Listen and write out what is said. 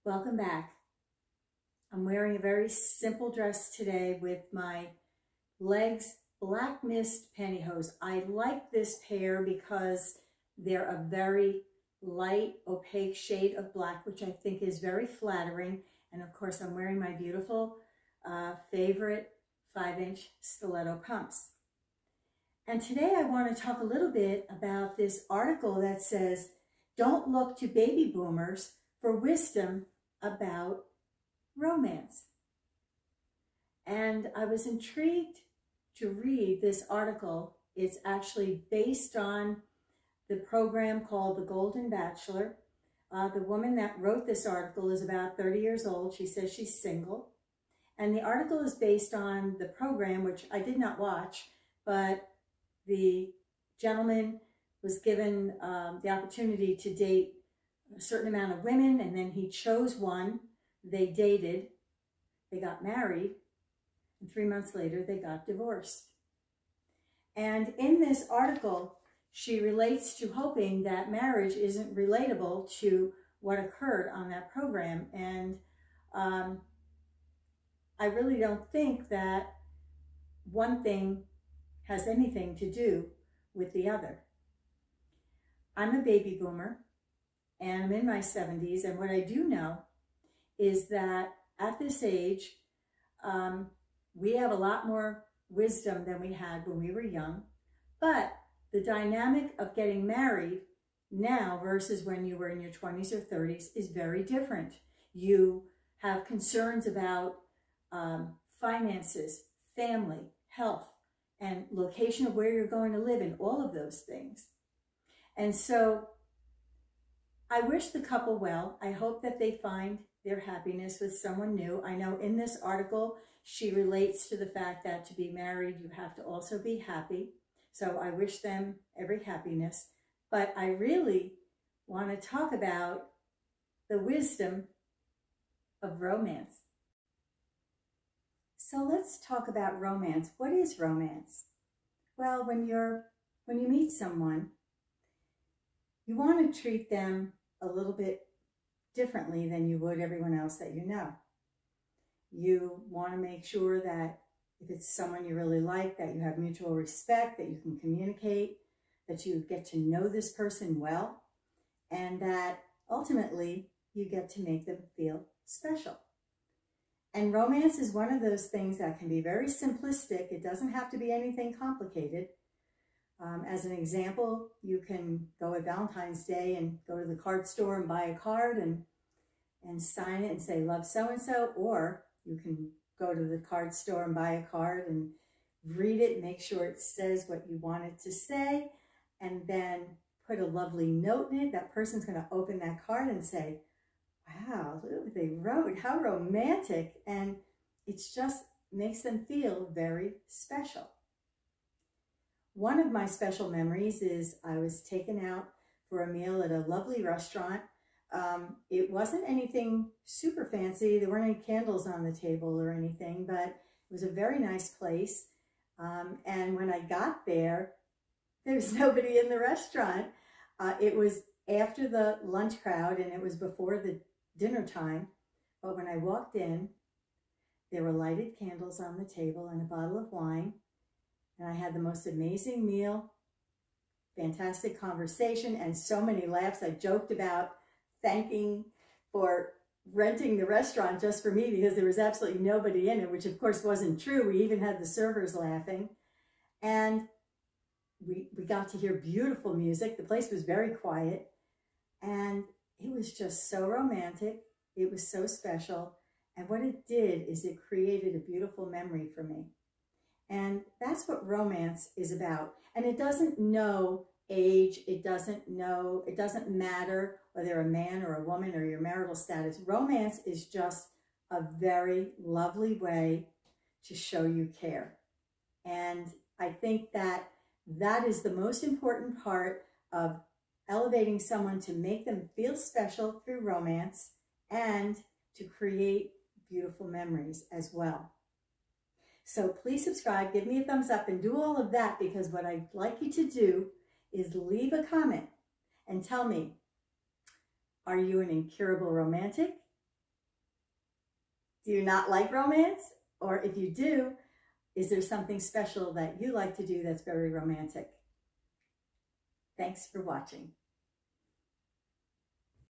Welcome back. I'm wearing a very simple dress today with my legs Black Mist pantyhose. I like this pair because they're a very light, opaque shade of black, which I think is very flattering. And of course, I'm wearing my beautiful favorite 5-inch stiletto pumps. And today I want to talk a little bit about this article that says, "Don't look to baby boomers for wisdom about romance." And I was intrigued to read this article. It's actually based on the program called The Golden Bachelor. The woman that wrote this article is about 30 years old. She says she's single. And the article is based on the program, which I did not watch, but the gentleman was given the opportunity to date a certain amount of women, and then he chose one. They dated, they got married, and 3 months later they got divorced. And in this article, she relates to hoping that marriage isn't relatable to what occurred on that program. And I really don't think that one thing has anything to do with the other. I'm a baby boomer and I'm in my 70s, and what I do know is that at this age, we have a lot more wisdom than we had when we were young, but the dynamic of getting married now versus when you were in your 20s or 30s is very different. You have concerns about finances, family, health, and location of where you're going to live, and all of those things. And so I wish the couple well. I hope that they find their happiness with someone new. I know in this article, she relates to the fact that to be married, you have to also be happy. So I wish them every happiness. But I really want to talk about the wisdom of romance. So let's talk about romance. What is romance? Well, when you meet someone, you want to treat them a little bit differently than you would everyone else that you know. You want to make sure that if it's someone you really like, that you have mutual respect, that you can communicate, that you get to know this person well, and that ultimately you get to make them feel special. And romance is one of those things that can be very simplistic. It doesn't have to be anything complicated. As an example, you can go at Valentine's Day and go to the card store and buy a card and sign it and say, "Love so-and-so," or you can go to the card store and buy a card and read it, make sure it says what you want it to say, and then put a lovely note in it. That person's going to open that card and say, "Wow, look at what they wrote, how romantic." And it just makes them feel very special. One of my special memories is I was taken out for a meal at a lovely restaurant. It wasn't anything super fancy. There weren't any candles on the table or anything, but it was a very nice place. And when I got there, there was nobody in the restaurant. It was after the lunch crowd and it was before the dinner time. But when I walked in, there were lighted candles on the table and a bottle of wine. And I had the most amazing meal, fantastic conversation, and so many laughs. I joked about thanking for renting the restaurant just for me because there was absolutely nobody in it, which of course wasn't true. We even had the servers laughing. And we got to hear beautiful music. The place was very quiet. And it was just so romantic. It was so special. And what it did is it created a beautiful memory for me. And that's what romance is about. And it doesn't know age. It doesn't matter whether you're a man or a woman or your marital status. Romance is just a very lovely way to show you care. And I think that that is the most important part of elevating someone, to make them feel special through romance and to create beautiful memories as well. So please subscribe, give me a thumbs up, and do all of that, because what I'd like you to do is leave a comment and tell me, are you an incurable romantic? Do you not like romance? Or if you do, is there something special that you like to do that's very romantic? Thanks for watching.